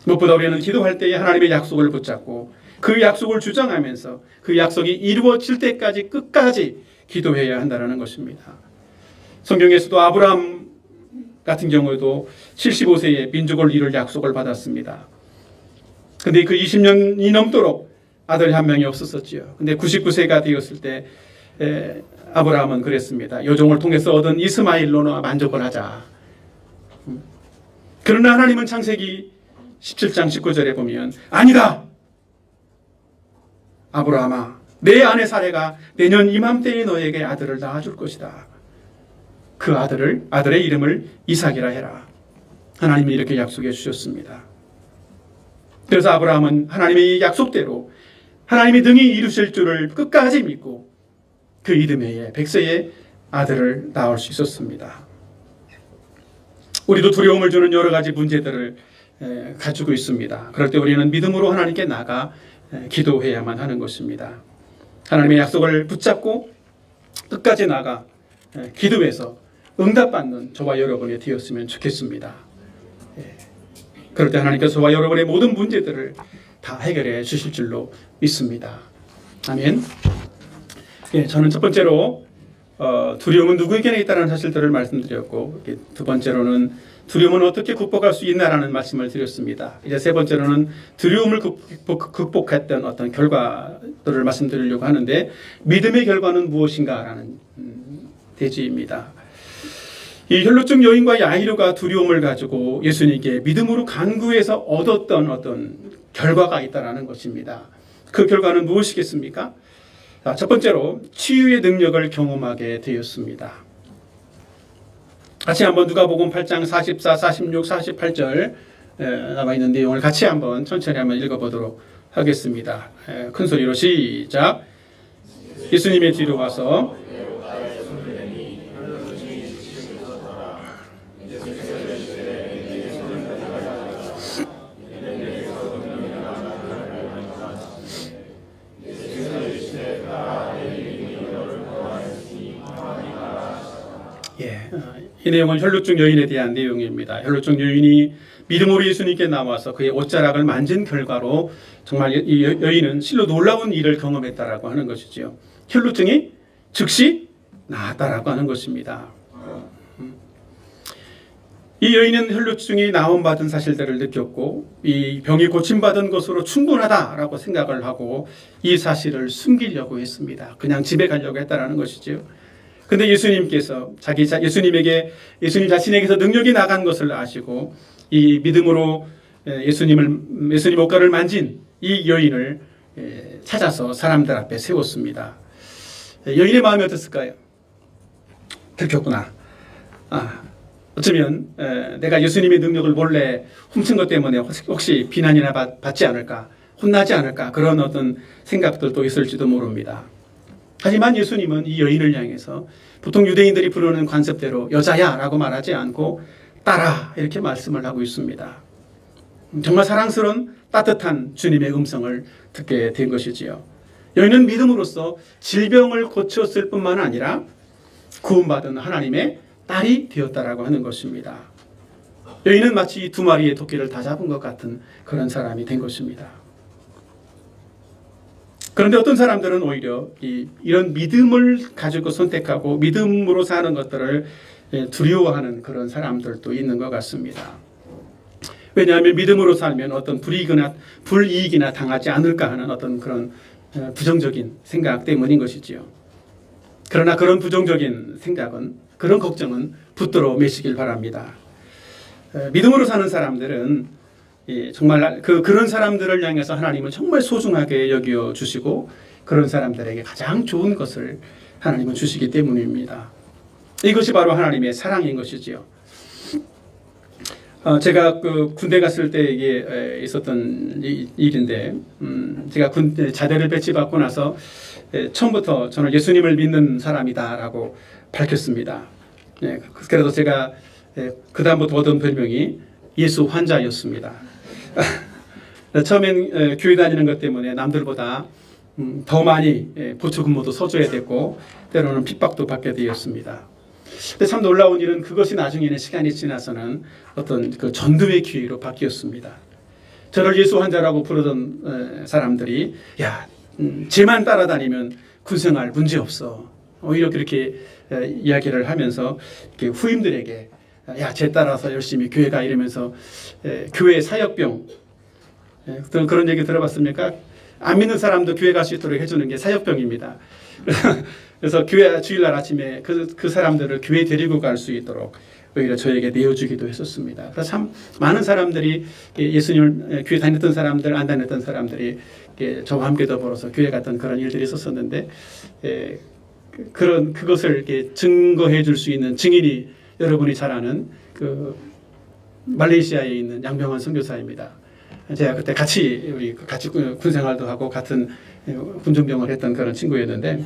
무엇보다 우리는 기도할 때에 하나님의 약속을 붙잡고 그 약속을 주장하면서 그 약속이 이루어질 때까지 끝까지 기도해야 한다는 것입니다. 성경에서도 아브라함 같은 경우에도 75세에 민족을 이룰 약속을 받았습니다. 근데 그 20년이 넘도록 아들이 한 명이 없었었지요. 근데 99세가 되었을 때 아브라함은 그랬습니다. 여종을 통해서 얻은 이스마엘로나 만족을 하자. 그러나 하나님은 창세기 17장 19절에 보면 아니다. 아브라함아, 내 아내 사레가 내년 이맘때에 너에게 아들을 낳아줄 것이다. 그 아들의 이름을 이삭이라 해라. 하나님이 이렇게 약속해 주셨습니다. 그래서 아브라함은 하나님의 약속대로 하나님이 능히 이루실 줄을 끝까지 믿고 그 이듬해에 100세의 아들을 낳을 수 있었습니다. 우리도 두려움을 주는 여러 가지 문제들을 가지고 있습니다. 그럴 때 우리는 믿음으로 하나님께 나가 기도해야만 하는 것입니다. 하나님의 약속을 붙잡고 끝까지 나가 기도해서 응답받는 저와 여러분이 되었으면 좋겠습니다. 그럴 때 하나님께서 저와 여러분의 모든 문제들을 다 해결해 주실 줄로 믿습니다. 아멘. 저는 첫 번째로 두려움은 누구에게나 있다는 사실들을 말씀드렸고, 두 번째로는 두려움은 어떻게 극복할 수 있나라는 말씀을 드렸습니다. 이제 세 번째로는 두려움을 극복했던 어떤 결과들을 말씀드리려고 하는데, 믿음의 결과는 무엇인가라는 대지입니다. 이 혈루증 여인과 야이로가 두려움을 가지고 예수님께 믿음으로 간구해서 얻었던 어떤 결과가 있다라는 것입니다. 그 결과는 무엇이겠습니까? 첫 번째로 치유의 능력을 경험하게 되었습니다. 같이 한번 누가복음 8장 44, 46, 48절 나와 있는 내용을 같이 한번 천천히 한번 읽어보도록 하겠습니다. 큰 소리로 시작. 예수님의 뒤로 와서 이 내용은 혈루증 여인에 대한 내용입니다. 혈루증 여인이 믿음으로 예수님께 나와서 그의 옷자락을 만진 결과로 정말 이 여인은 실로 놀라운 일을 경험했다라고 하는 것이지요. 혈루증이 즉시 나았다라고 하는 것입니다. 이 여인은 혈루증이 나음받은 사실들을 느꼈고 이 병이 고침받은 것으로 충분하다라고 생각을 하고 이 사실을 숨기려고 했습니다. 그냥 집에 가려고 했다라는 것이지요. 근데 예수님께서 예수님 자신에게서 능력이 나간 것을 아시고 이 믿음으로 예수님 옷가를 만진 이 여인을 찾아서 사람들 앞에 세웠습니다. 여인의 마음이 어땠을까요? 들켰구나. 어쩌면 내가 예수님의 능력을 몰래 훔친 것 때문에 혹시 비난이나 받지 않을까, 혼나지 않을까, 그런 어떤 생각들도 있을지도 모릅니다. 하지만 예수님은 이 여인을 향해서 보통 유대인들이 부르는 관습대로 여자야 라고 말하지 않고 딸아 이렇게 말씀을 하고 있습니다. 정말 사랑스러운 따뜻한 주님의 음성을 듣게 된 것이지요. 여인은 믿음으로써 질병을 고쳤을 뿐만 아니라 구원받은 하나님의 딸이 되었다라고 하는 것입니다. 여인은 마치 두 마리의 토끼를 다 잡은 것 같은 그런 사람이 된 것입니다. 그런데 어떤 사람들은 오히려 이런 믿음을 가지고 선택하고 믿음으로 사는 것들을 두려워하는 그런 사람들도 있는 것 같습니다. 왜냐하면 믿음으로 살면 어떤 불이익이나 당하지 않을까 하는 어떤 그런 부정적인 생각 때문인 것이지요. 그러나 그런 부정적인 생각은, 그런 걱정은 붙들어 매시길 바랍니다. 믿음으로 사는 사람들은 정말 그런 사람들을 향해서 하나님은 정말 소중하게 여겨 주시고 그런 사람들에게 가장 좋은 것을 하나님은 주시기 때문입니다. 이것이 바로 하나님의 사랑인 것이지요. 제가 군대 갔을 때 이게 있었던 일인데, 제가 자대를 배치받고 나서 처음부터 저는 예수님을 믿는 사람이다라고 밝혔습니다. 그래서 제가 그다음부터 얻은 별명이 예수 환자였습니다. 처음엔 교회 다니는 것 때문에 남들보다 더 많이 보초 근무도 서줘야 됐고 때로는 핍박도 받게 되었습니다. 근데 참 놀라운 일은 그것이 나중에는 시간이 지나서는 어떤 그 전도의 기회로 바뀌었습니다. 저를 예수 환자라고 부르던 사람들이 쟤만 따라다니면 군생활 문제없어. 오히려 그렇게 이야기를 하면서 후임들에게 쟤 따라서 열심히 교회 가 이러면서 교회 사역병, 그런 얘기 들어봤습니까? 안 믿는 사람도 교회 갈 수 있도록 해주는 게 사역병입니다. 그래서 교회 주일날 아침에 그 사람들을 교회 데리고 갈 수 있도록 오히려 저에게 내어주기도 했었습니다. 그래서 참 많은 사람들이 예수님을 교회 다녔던 사람들, 안 다녔던 사람들이 저와 함께 더불어서 교회 갔던 그런 일들이 있었었는데, 그것을 증거해 줄 수 있는 증인이 여러분이 잘 아는 그 말레이시아에 있는 양병환 선교사입니다. 제가 그때 같이 군 생활도 하고 같은 군종병을 했던 그런 친구였는데,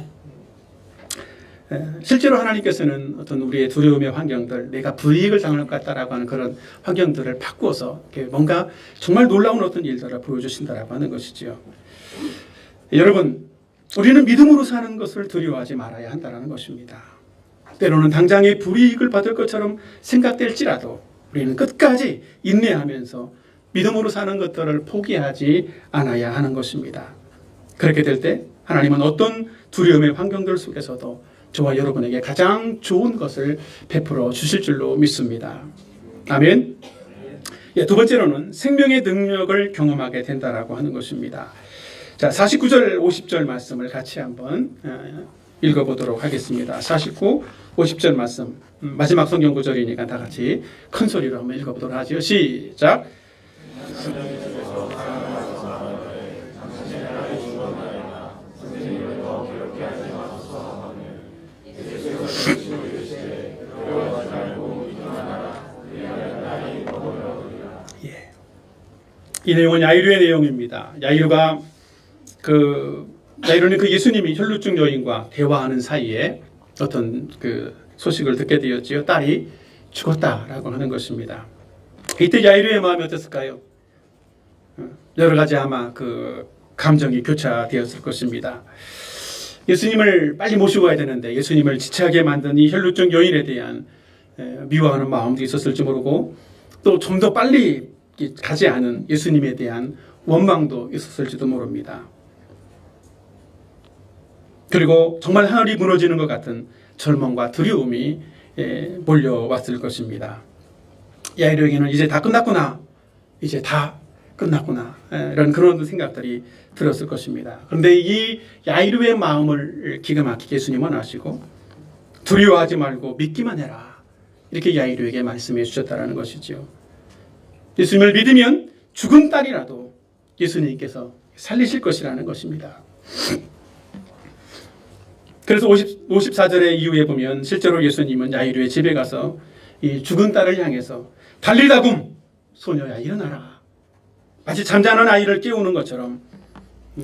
실제로 하나님께서는 어떤 우리의 두려움의 환경들, 내가 불이익을 당할 것 같다라고 하는 그런 환경들을 바꾸어서 뭔가 정말 놀라운 어떤 일들을 보여주신다라고 하는 것이지요. 여러분, 우리는 믿음으로 사는 것을 두려워하지 말아야 한다는 것입니다. 때로는 당장의 불이익을 받을 것처럼 생각될지라도 우리는 끝까지 인내하면서 믿음으로 사는 것들을 포기하지 않아야 하는 것입니다. 그렇게 될 때 하나님은 어떤 두려움의 환경들 속에서도 저와 여러분에게 가장 좋은 것을 베풀어 주실 줄로 믿습니다. 아멘. 두 번째로는 생명의 능력을 경험하게 된다라고 하는 것입니다. 자, 49절, 50절 말씀을 같이 한번 읽어보도록 하겠습니다. 49, 50절 말씀, 마지막 성경 구절이니까 다 같이 큰 소리로 한번 읽어보도록 하죠. 시작. 이 내용은 야이로의 내용입니다. 야이로는 그 예수님이 혈루증 여인과 대화하는 사이에 어떤 그 소식을 듣게 되었지요. 딸이 죽었다라고 하는 것입니다. 이때 야이로의 마음이 어땠을까요? 여러 가지 아마 그 감정이 교차되었을 것입니다. 예수님을 빨리 모시고 가야 되는데 예수님을 지체하게 만든 이 혈루증 여인에 대한 미워하는 마음도 있었을지 모르고, 또 좀 더 빨리 가지 않은 예수님에 대한 원망도 있었을지도 모릅니다. 그리고 정말 하늘이 무너지는 것 같은 절망과 두려움이 몰려왔을 것입니다. 야이로에게는 이제 다 끝났구나, 이제 다 끝났구나, 이런 그런 생각들이 들었을 것입니다. 그런데 이 야이로의 마음을 기가 막히게 예수님은 아시고 두려워하지 말고 믿기만 해라, 이렇게 야이로에게 말씀해 주셨다는 것이지요. 예수님을 믿으면 죽은 딸이라도 예수님께서 살리실 것이라는 것입니다. 그래서 54절의 이후에 보면 실제로 예수님은 야이로의 집에 가서 이 죽은 딸을 향해서 달리다굼, 소녀야 일어나라, 마치 잠자는 아이를 깨우는 것처럼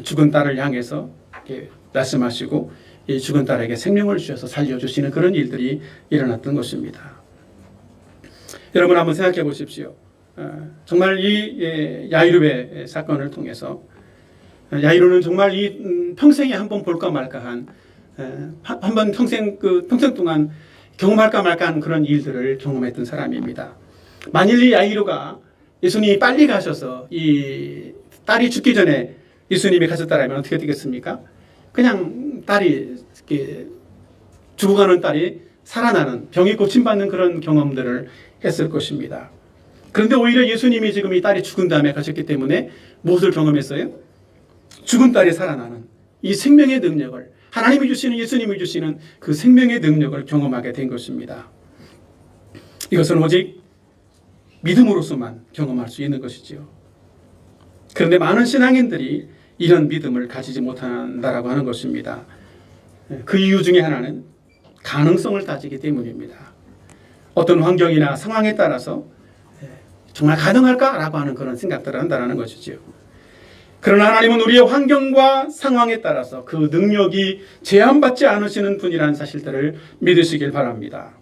죽은 딸을 향해서 이렇게 말씀하시고 이 죽은 딸에게 생명을 주셔서 살려주시는 그런 일들이 일어났던 것입니다. 여러분 한번 생각해 보십시오. 정말 이 야이로의 사건을 통해서 야이로는 정말 이 평생에 한번 볼까 말까한 한번 평생 동안 경험할까 말까한 그런 일들을 경험했던 사람입니다. 만일 이 야이로가 예수님이 빨리 가셔서 이 딸이 죽기 전에 예수님이 가셨다라면 어떻게 되겠습니까? 그냥 딸이 죽어가는 딸이 살아나는, 병이 고침받는 그런 경험들을 했을 것입니다. 그런데 오히려 예수님이 지금 이 딸이 죽은 다음에 가셨기 때문에 무엇을 경험했어요? 죽은 딸이 살아나는 이 생명의 능력을, 하나님이 주시는, 예수님이 주시는 그 생명의 능력을 경험하게 된 것입니다. 이것은 오직 믿음으로서만 경험할 수 있는 것이지요. 그런데 많은 신앙인들이 이런 믿음을 가지지 못한다라고 하는 것입니다. 그 이유 중에 하나는 가능성을 따지기 때문입니다. 어떤 환경이나 상황에 따라서 정말 가능할까라고 하는 그런 생각들을 한다는 것이지요. 그러나 하나님은 우리의 환경과 상황에 따라서 그 능력이 제한받지 않으시는 분이라는 사실들을 믿으시길 바랍니다.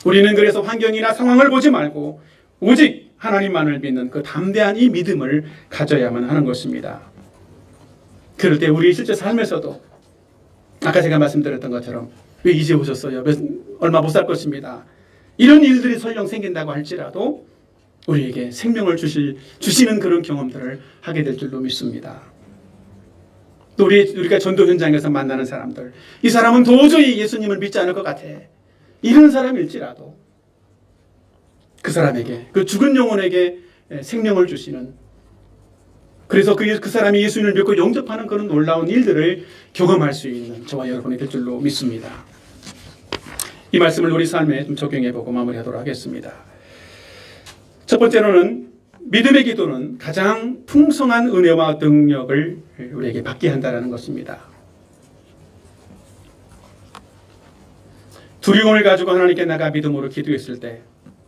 우리는 그래서 환경이나 상황을 보지 말고 오직 하나님만을 믿는 그 담대한 이 믿음을 가져야만 하는 것입니다. 그럴 때 우리 실제 삶에서도 아까 제가 말씀드렸던 것처럼 왜 이제 오셨어요? 얼마 못 살 것입니다. 이런 일들이 설령 생긴다고 할지라도 우리에게 생명을 주시는 그런 경험들을 하게 될 줄로 믿습니다. 또 우리가 전도 현장에서 만나는 사람들, 이 사람은 도저히 예수님을 믿지 않을 것 같아, 이런 사람일지라도 그 사람에게, 그 죽은 영혼에게 생명을 주시는, 그래서 그 사람이 예수님을 믿고 영접하는 그런 놀라운 일들을 경험할 수 있는 저와 여러분이 될 줄로 믿습니다. 이 말씀을 우리 삶에 좀 적용해보고 마무리하도록 하겠습니다. 첫 번째로는 믿음의 기도는 가장 풍성한 은혜와 능력을 우리에게 받게 한다는 것입니다. 두려움을 가지고 하나님께 나가 믿음으로 기도했을 때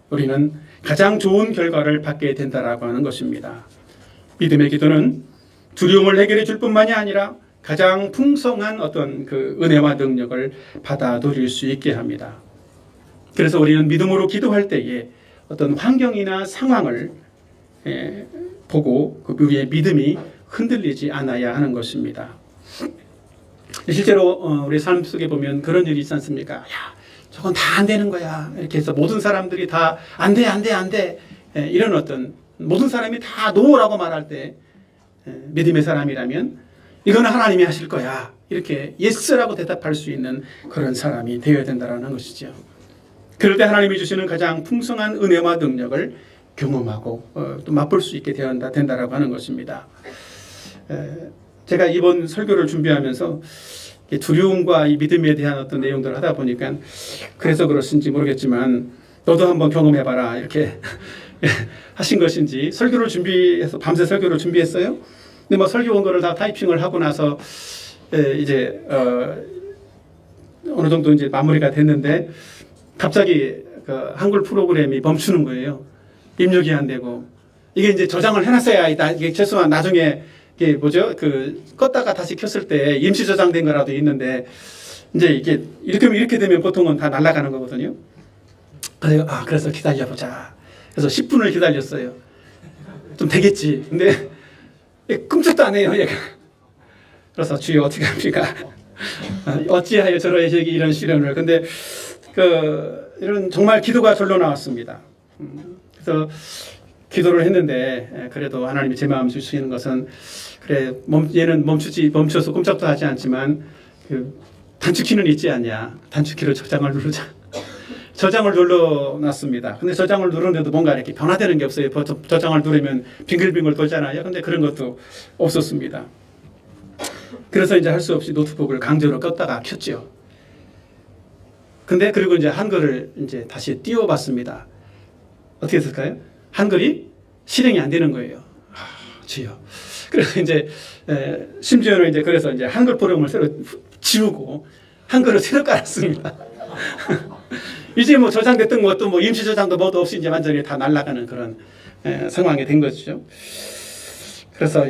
우리는 가장 좋은 결과를 받게 된다라고 하는 것입니다. 믿음의 기도는 두려움을 해결해 줄 뿐만이 아니라 가장 풍성한 어떤 그 은혜와 능력을 받아 누릴 수 있게 합니다. 그래서 우리는 믿음으로 기도할 때에 어떤 환경이나 상황을 보고 우리의 믿음이 흔들리지 않아야 하는 것입니다. 실제로 우리 삶 속에 보면 그런 일이 있지 않습니까? 야, 저건 다 안 되는 거야, 이렇게 해서 모든 사람들이 다 안 돼, 안 돼, 안 돼, 이런 어떤 모든 사람이 다 노라고 말할 때 믿음의 사람이라면 이거는 하나님이 하실 거야, 이렇게 예스라고 대답할 수 있는 그런 사람이 되어야 된다는 것이죠. 그럴 때 하나님이 주시는 가장 풍성한 은혜와 능력을 경험하고 또 맛볼 수 있게 된다라고 하는 것입니다. 제가 이번 설교를 준비하면서 두려움과 이 믿음에 대한 어떤 내용들을 하다 보니까 그래서 그렇신지 모르겠지만 너도 한번 경험해봐라, 이렇게 하신 것인지 설교를 준비해서 밤새 설교를 준비했어요. 근데 뭐 설교 원고를 다 타이핑을 하고 나서 이제 어느 정도 이제 마무리가 됐는데 갑자기 그 한글 프로그램이 멈추는 거예요. 입력이 안 되고 이게 이제 저장을 해놨어야 이게 최소한 나중에 이게 뭐죠? 껐다가 다시 켰을 때 임시 저장된 거라도 있는데 이제 이렇게 되면 보통은 다 날아가는 거거든요. 그래서 기다려보자. 그래서 10분을 기다렸어요. 좀 되겠지. 근데 꿈쩍도 안 해요, 얘가. 그래서 주여 어떻게 합니까? 어찌하여 저러시기 이런 시련을. 근데 이런 정말 기도가 절로 나왔습니다. 그래서 기도를 했는데 그래도 하나님이 제 마음 주시는 것은 그래 얘는 멈춰서 꼼짝도 하지 않지만 단축키는 있지 않냐. 단축키로 저장을 누르자. 저장을 눌러놨습니다. 근데 저장을 누르는데도 뭔가 이렇게 변화되는 게 없어요. 저장을 누르면 빙글빙글 돌잖아요. 근데 그런 것도 없었습니다. 그래서 이제 할 수 없이 노트북을 강제로 껐다가 켰죠. 근데 그리고 이제 한글을 이제 다시 띄워봤습니다. 어떻게 됐을까요? 한글이 실행이 안 되는 거예요. 주여. 그래서 이제 심지어는 이제 그래서 이제 한글 프로그램을 새로 지우고 한글을 새로 깔았습니다. 이제 뭐 저장됐던 것도 뭐 임시 저장도 뭐도 없이 이제 완전히 다 날아가는 그런 상황이 된 것이죠. 그래서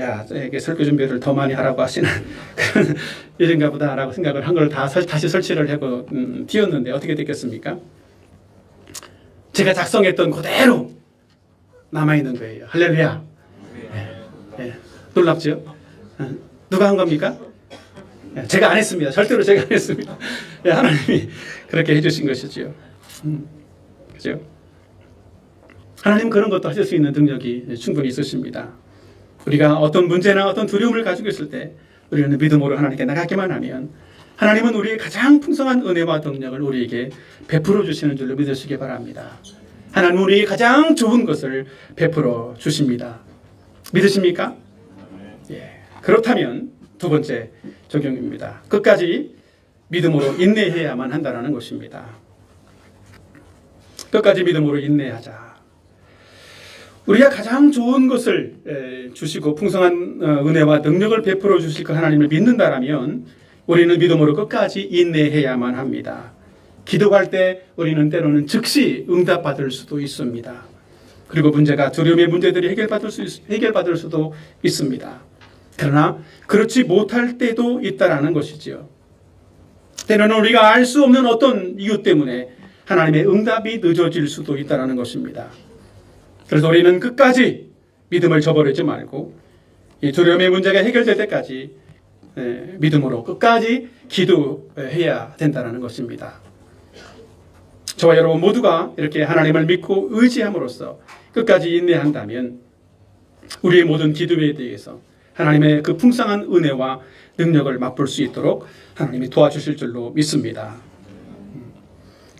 이게 설교 준비를 더 많이 하라고 하시는 그런 일인가 보다라고 생각을 한 걸 다시 설치를 하고 띄웠는데 어떻게 됐겠습니까? 제가 작성했던 그대로 남아있는 거예요. 할렐루야. 놀랍죠? 누가 한 겁니까? 제가 안 했습니다. 절대로 제가 안 했습니다. 하나님이 그렇게 해주신 것이지요. 그죠? 하나님 그런 것도 하실 수 있는 능력이 충분히 있으십니다. 우리가 어떤 문제나 어떤 두려움을 가지고 있을 때 우리는 믿음으로 하나님께 나가기만 하면 하나님은 우리의 가장 풍성한 은혜와 능력을 우리에게 베풀어 주시는 줄로 믿으시기 바랍니다. 하나님은 우리에게 가장 좋은 것을 베풀어 주십니다. 믿으십니까? 그렇다면 두 번째 적용입니다. 끝까지 믿음으로 인내해야만 한다는 것입니다. 끝까지 믿음으로 인내하자. 우리가 가장 좋은 것을 주시고 풍성한 은혜와 능력을 베풀어 주실 그 하나님을 믿는다라면 우리는 믿음으로 끝까지 인내해야만 합니다. 기도할 때 우리는 때로는 즉시 응답받을 수도 있습니다. 그리고 두려움의 문제들이 해결받을 수도 있습니다. 그러나 그렇지 못할 때도 있다라는 것이지요. 때로는 우리가 알 수 없는 어떤 이유 때문에 하나님의 응답이 늦어질 수도 있다라는 것입니다. 그래서 우리는 끝까지 믿음을 저버리지 말고 이 두려움의 문제가 해결될 때까지 믿음으로 끝까지 기도해야 된다는 것입니다. 저와 여러분 모두가 이렇게 하나님을 믿고 의지함으로써 끝까지 인내한다면 우리의 모든 기도에 대해서 하나님의 그 풍성한 은혜와 능력을 맛볼 수 있도록 하나님이 도와주실 줄로 믿습니다.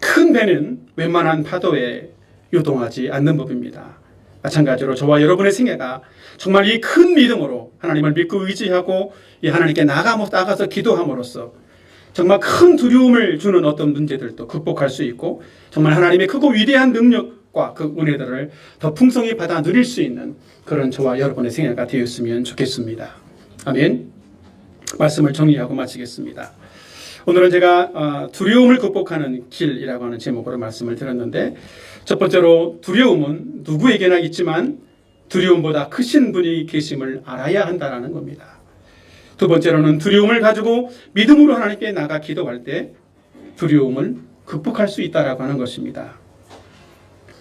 큰 배는 웬만한 파도에 요동하지 않는 법입니다. 마찬가지로 저와 여러분의 생애가 정말 이 큰 믿음으로 하나님을 믿고 의지하고 이 하나님께 나가서 기도함으로써 정말 큰 두려움을 주는 어떤 문제들도 극복할 수 있고 정말 하나님의 크고 위대한 능력과 그 은혜들을 더 풍성히 받아 누릴 수 있는 그런 저와 여러분의 생애가 되었으면 좋겠습니다. 아멘. 말씀을 정리하고 마치겠습니다. 오늘은 제가 두려움을 극복하는 길이라고 하는 제목으로 말씀을 드렸는데 첫 번째로 두려움은 누구에게나 있지만 두려움보다 크신 분이 계심을 알아야 한다는 겁니다. 두 번째로는 두려움을 가지고 믿음으로 하나님께 나가 기도할 때 두려움을 극복할 수 있다라고 하는 것입니다.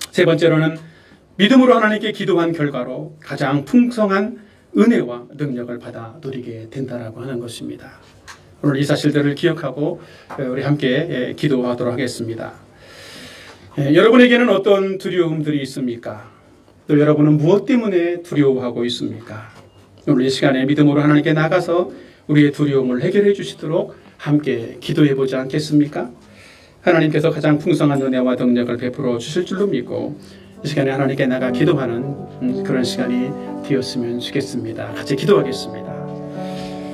세 번째로는 믿음으로 하나님께 기도한 결과로 가장 풍성한 은혜와 능력을 받아 누리게 된다라고 하는 것입니다. 오늘 이 사실들을 기억하고 우리 함께 기도하도록 하겠습니다. 여러분에게는 어떤 두려움들이 있습니까? 또 여러분은 무엇 때문에 두려워하고 있습니까? 오늘 이 시간에 믿음으로 하나님께 나가서 우리의 두려움을 해결해 주시도록 함께 기도해 보지 않겠습니까? 하나님께서 가장 풍성한 은혜와 능력을 베풀어 주실 줄로 믿고 이 시간에 하나님께 나가 기도하는 그런 시간이 되었으면 좋겠습니다. 같이 기도하겠습니다.